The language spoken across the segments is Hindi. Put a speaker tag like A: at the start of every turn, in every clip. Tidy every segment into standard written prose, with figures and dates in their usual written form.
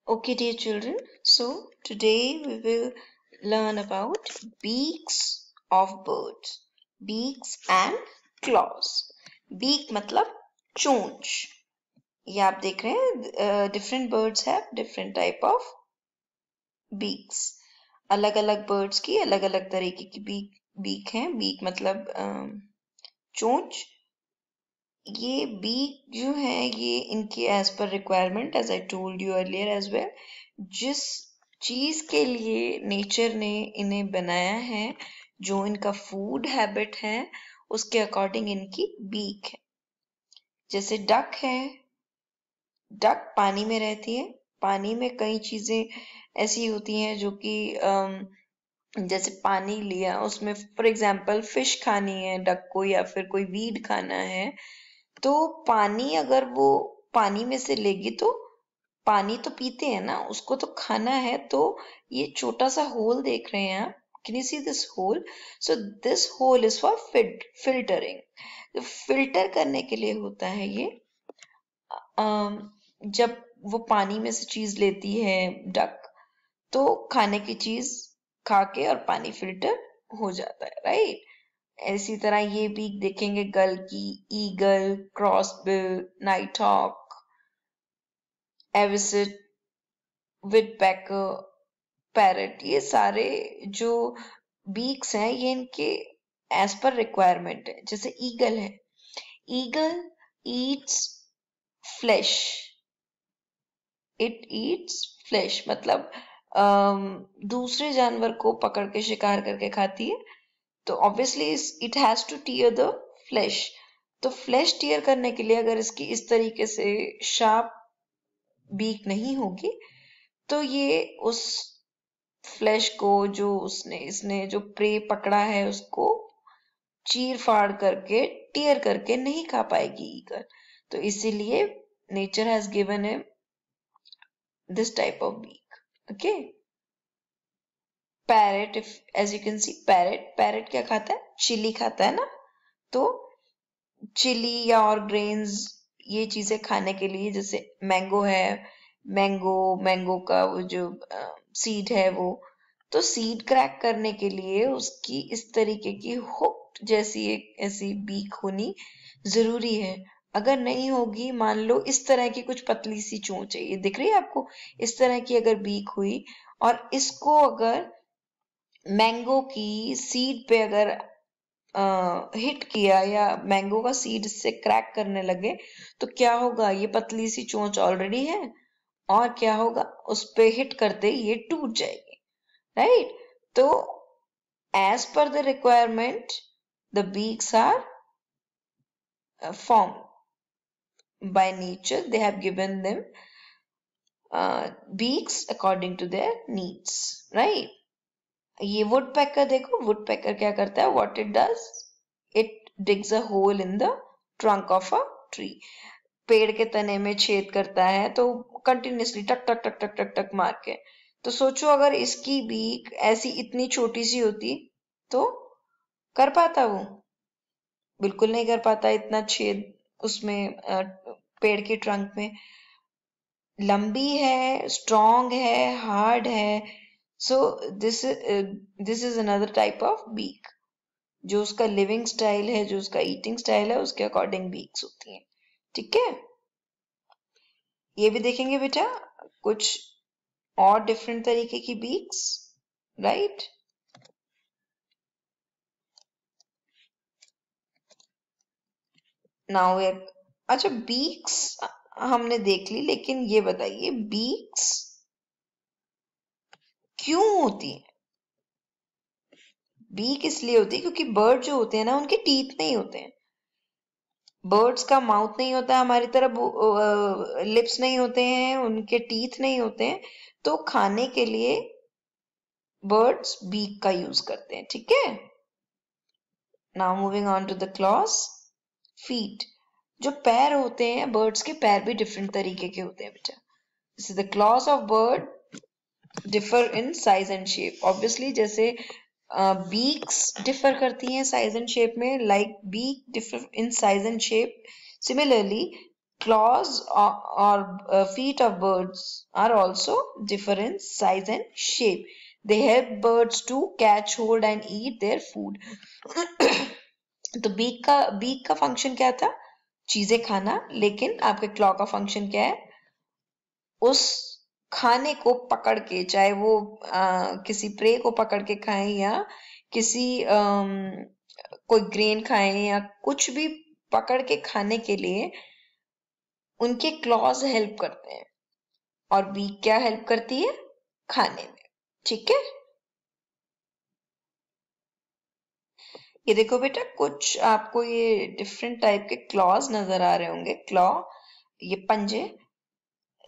A: Okay, dear children, so today we will learn about beaks of birds. Beaks and claws. Beak मतलब चोंच. ये आप देख रहे हैं different birds have different type of beaks. अलग अलग birds की अलग अलग तरीके की beak हैं. Beak मतलब चोंच. ये बीक जो है ये इनकी as per requirement as I told you earlier as well जिस चीज के लिए नेचर ने इन्हें बनाया है जो इनका फूड हैबिट है उसके अकॉर्डिंग इनकी बीक है। जैसे डक है, डक पानी में रहती है। पानी में कई चीजें ऐसी होती हैं जो कि जैसे पानी लिया उसमें फॉर एग्जाम्पल फिश खानी है डक को या फिर कोई वीड खाना है तो पानी अगर वो पानी में से लेगी तो पानी तो पीते हैं ना, उसको तो खाना है। तो ये छोटा सा होल देख रहे हैं आप, can you see this hole? So this hole is for filtering. Filter करने के लिए होता है ये। जब वो पानी में से चीज लेती है डक तो खाने की चीज खा के और पानी फिल्टर हो जाता है, राइट? इसी तरह ये भी देखेंगे गल की, ईगल, क्रॉसबिल, नाइट हॉक, एविसिट, विडपेकर, पैरट, ये सारे जो बीक्स हैं ये इनके एज पर रिक्वायरमेंट है। जैसे ईगल है, eagle Yeats flash, it eats flash मतलब दूसरे जानवर को पकड़ के शिकार करके खाती है। तो obviously it has two tier the flash. तो फ्लैश टीयर करने के लिए अगर इसकी इस तरीके से शार्प बीक नहीं होगी तो ये उस फ्लैश को जो इसने जो प्रे पकड़ा है उसको चीर फाड़ करके टीयर करके नहीं खा पाएगी ईगल। तो इसीलिए nature has given him this type of beak. Okay, parrot, if as you can see parrot क्या खाता है? चिली खाता है ना। तो चिली या और ग्रेन्स ये चीजें खाने के लिए, जैसे मैंगो है, मैंगो का वो जो सीड है वो, तो सीड क्रैक करने के लिए उसकी इस तरीके की हुक जैसी एक ऐसी बीक होनी जरूरी है। अगर नहीं होगी, मान लो इस तरह की कुछ पतली सी चोंच है, ये दिख रही है आपको, इस तरह की अगर बीक हुई और इसको अगर मैंगो की सीड पे अगर हिट किया या मैंगो का सीड इससे क्रैक करने लगे तो क्या होगा? ये पतली सी चोंच ऑलरेडी है और क्या होगा? उस पे हिट करते ही ये टूट जाएगी, राइट? तो as per the requirement the beaks are formed by nature. They have given them beaks according to their needs, right? ये वुडपेकर देखो, वुडपेकर क्या करता है? What it does, it digs a hole in the trunk of a tree. पेड़ के तने में छेद करता है तो कंटिन्यूसली टक टक टक टक टक टक मार के। तो सोचो अगर इसकी बीक ऐसी इतनी छोटी सी होती तो कर पाता वो? बिल्कुल नहीं कर पाता इतना छेद उसमें पेड़ के ट्रंक में। लंबी है, स्ट्रॉन्ग है, हार्ड है। So this is another type of beak. जो उसका लिविंग स्टाइल है, जो उसका ईटिंग स्टाइल है, उसके अकॉर्डिंग बीक्स होती हैं। ठीक है, ये भी देखेंगे बेटा कुछ और डिफरेंट तरीके की बीक्स, राइट? नाउ अच्छा, बीक्स हमने देख ली, लेकिन ये बताइए बीक्स क्यों होती है? बीक इसलिए होती है क्योंकि बर्ड जो होते हैं ना उनके टीथ नहीं होते हैं। बर्ड्स का माउथ नहीं होता हमारी तरह, लिप्स नहीं होते हैं, उनके टीथ नहीं होते हैं। तो खाने के लिए बर्ड्स बीक का यूज करते हैं, ठीक है? Now moving on to the claws, feet. जो पैर होते हैं बर्ड्स के, पैर भी डिफरेंट तरीके के होते हैं बेटा। जैसे the claws of bird differ in size and shape. Obviously जैसे बीक्स डिफर करती हैं साइज एंड शेप में, like beak differ in size and shape, similarly Claws or feet of birds are also different size and shape. They help birds to catch hold and eat their food. तो बीक का फंक्शन क्या था? चीजें खाना. लेकिन आपके क्लॉ का फंक्शन क्या है? उस खाने को पकड़ के, चाहे वो किसी प्रे को पकड़ के खाएं या किसी कोई ग्रेन खाएं या कुछ भी पकड़ के खाने के लिए उनके क्लॉज हेल्प करते हैं. और बीक क्या हेल्प करती है? खाने में. ठीक है. ये देखो बेटा, कुछ आपको ये डिफरेंट टाइप के क्लॉज नजर आ रहे होंगे. क्लॉ, ये पंजे.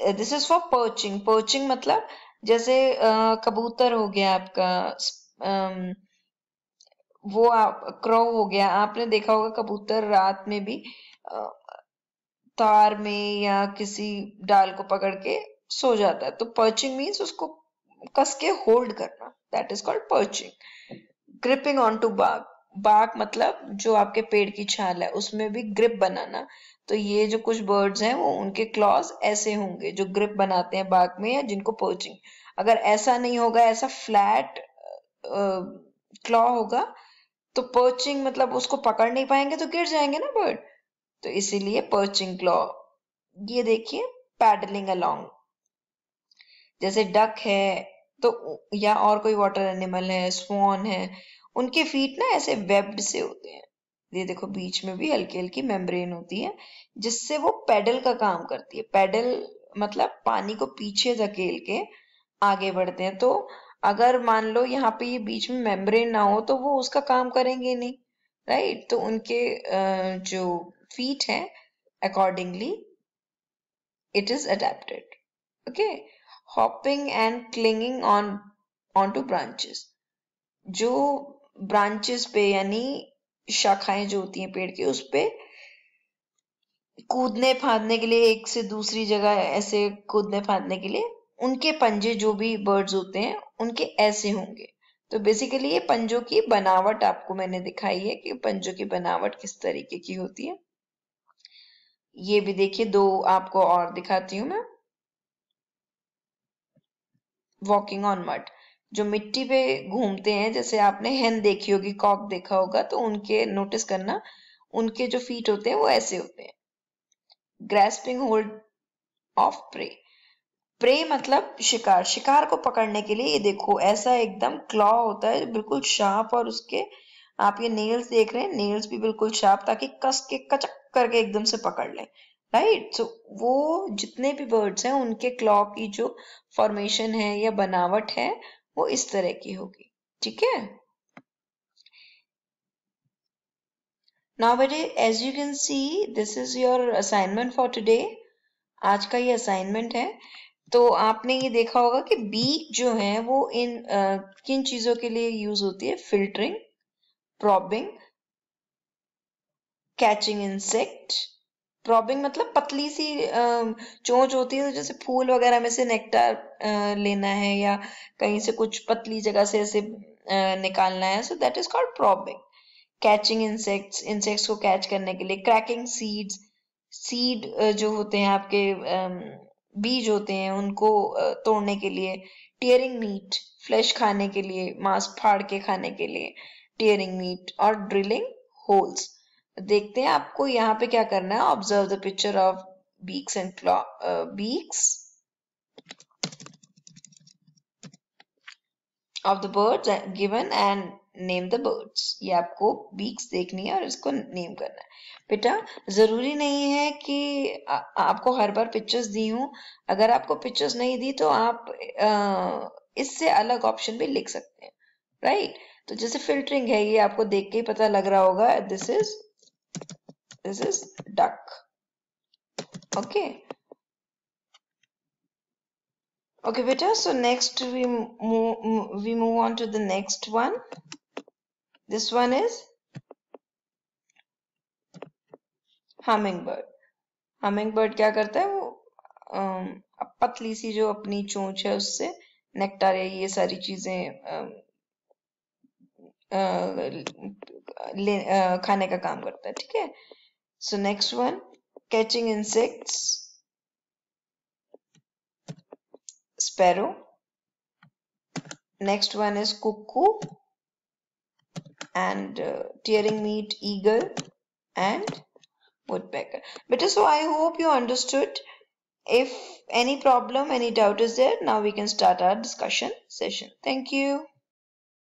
A: This is for perching. Perching मतलब जैसे कबूतर हो गया आपका, वो क्रो हो गया. आपने देखा होगा कबूतर रात में भी तार में या किसी डाल को पकड़ के सो जाता है. तो पर्चिंग मीन्स उसको कस के होल्ड करना. That is called perching. Gripping on to bark. Bark मतलब जो आपके पेड़ की छाल है उसमें भी ग्रिप बनाना. तो ये जो कुछ बर्ड्स हैं वो उनके क्लॉज ऐसे होंगे जो ग्रिप बनाते हैं बार्क में, या जिनको पर्चिंग. अगर ऐसा नहीं होगा, ऐसा फ्लैट क्लॉ होगा, तो पर्चिंग मतलब उसको पकड़ नहीं पाएंगे तो गिर जाएंगे ना बर्ड. तो इसीलिए पर्चिंग क्लॉ. ये देखिए, पैडलिंग अलोंग. जैसे डक है तो, या और कोई वाटर एनिमल है, स्वॉन है, उनके फीट ना ऐसे वेब्ड से होते हैं. ये देखो, बीच में भी हल्की हल्की मेम्ब्रेन होती है जिससे वो पेडल का काम करती है. पेडल मतलब पानी को पीछे धकेल के आगे बढ़ते हैं. तो अगर मान लो यहाँ पे ये बीच में मेम्ब्रेन ना हो तो वो उसका काम करेंगे नहीं, राइट. तो उनके जो फीट हैं, accordingly it is adapted. Okay. Hopping and clinging onto branches. जो branches पे, यानी शाखाएं जो होती हैं पेड़ की, उस पे कूदने फांदने के लिए, एक से दूसरी जगह ऐसे कूदने फांदने के लिए उनके पंजे, जो भी बर्ड्स होते हैं उनके ऐसे होंगे. तो बेसिकली ये पंजों की बनावट आपको मैंने दिखाई है कि पंजों की बनावट किस तरीके की होती है. ये भी देखिए, दो आपको और दिखाती हूँ मैं. Walking on mud. जो मिट्टी पे घूमते हैं, जैसे आपने हेन देखी होगी, कॉक देखा होगा, तो उनके नोटिस करना, उनके जो फीट होते हैं वो ऐसे होते हैं. Grasping hold of prey. Prey मतलब शिकार. शिकार को पकड़ने के लिए ये देखो, ऐसा एकदम क्लॉ होता है बिल्कुल शार्प, और उसके आप ये नेल्स देख रहे हैं, नेल्स भी बिल्कुल शार्प, ताकि कस के कचक करके एकदम से पकड़ लें, राइट. सो वो जितने भी बर्ड्स हैं उनके क्लॉ की जो फॉर्मेशन है या बनावट है वो इस तरह की होगी. ठीक है. Nowadays, as you can see, this is your assignment for today. आज का ये असाइनमेंट है. तो आपने ये देखा होगा कि बीक जो है वो किन चीजों के लिए यूज होती है? Filtering, probing, catching insect. Probing मतलब पतली सी चोंच होती है, तो जैसे फूल वगैरह में से नेक्टर लेना है या कहीं से कुछ पतली जगह से ऐसे निकालना है, so that is called probing. Catching insects, insects को कैच करने के लिए. क्रैकिंग सीड्स, सीड जो होते हैं आपके बीज होते हैं उनको तोड़ने के लिए. टीयरिंग मीट, फ्लेश खाने के लिए, मांस फाड़ के खाने के लिए टीयरिंग मीट. और ड्रिलिंग होल्स. देखते हैं आपको यहाँ पे क्या करना है. Observe the picture of beaks and claw, beaks of the birds given and name the birds. ये आपको बीक्स देखनी है और इसको नेम करना है. बेटा, जरूरी नहीं है कि आपको हर बार पिक्चर्स दी हूं. अगर आपको पिक्चर्स नहीं दी तो आप इससे अलग ऑप्शन भी लिख सकते हैं, राइट. तो जैसे फिल्टरिंग है, ये आपको देख के ही पता लग रहा होगा. This is duck. Okay. Okay, beta. So next we move on to the next one. This one is hummingbird. Hummingbird क्या करता है? वो पतली सी जो अपनी चोंच है उससे नेक्टर या ये सारी चीजें खाने का काम करता है. ठीक है. So next one, catching insects, sparrow. Next one is cuckoo and tearing meat, eagle and woodpecker. Better, so I hope you understood. If any problem, any doubt is there, now we can start our discussion session. Thank you.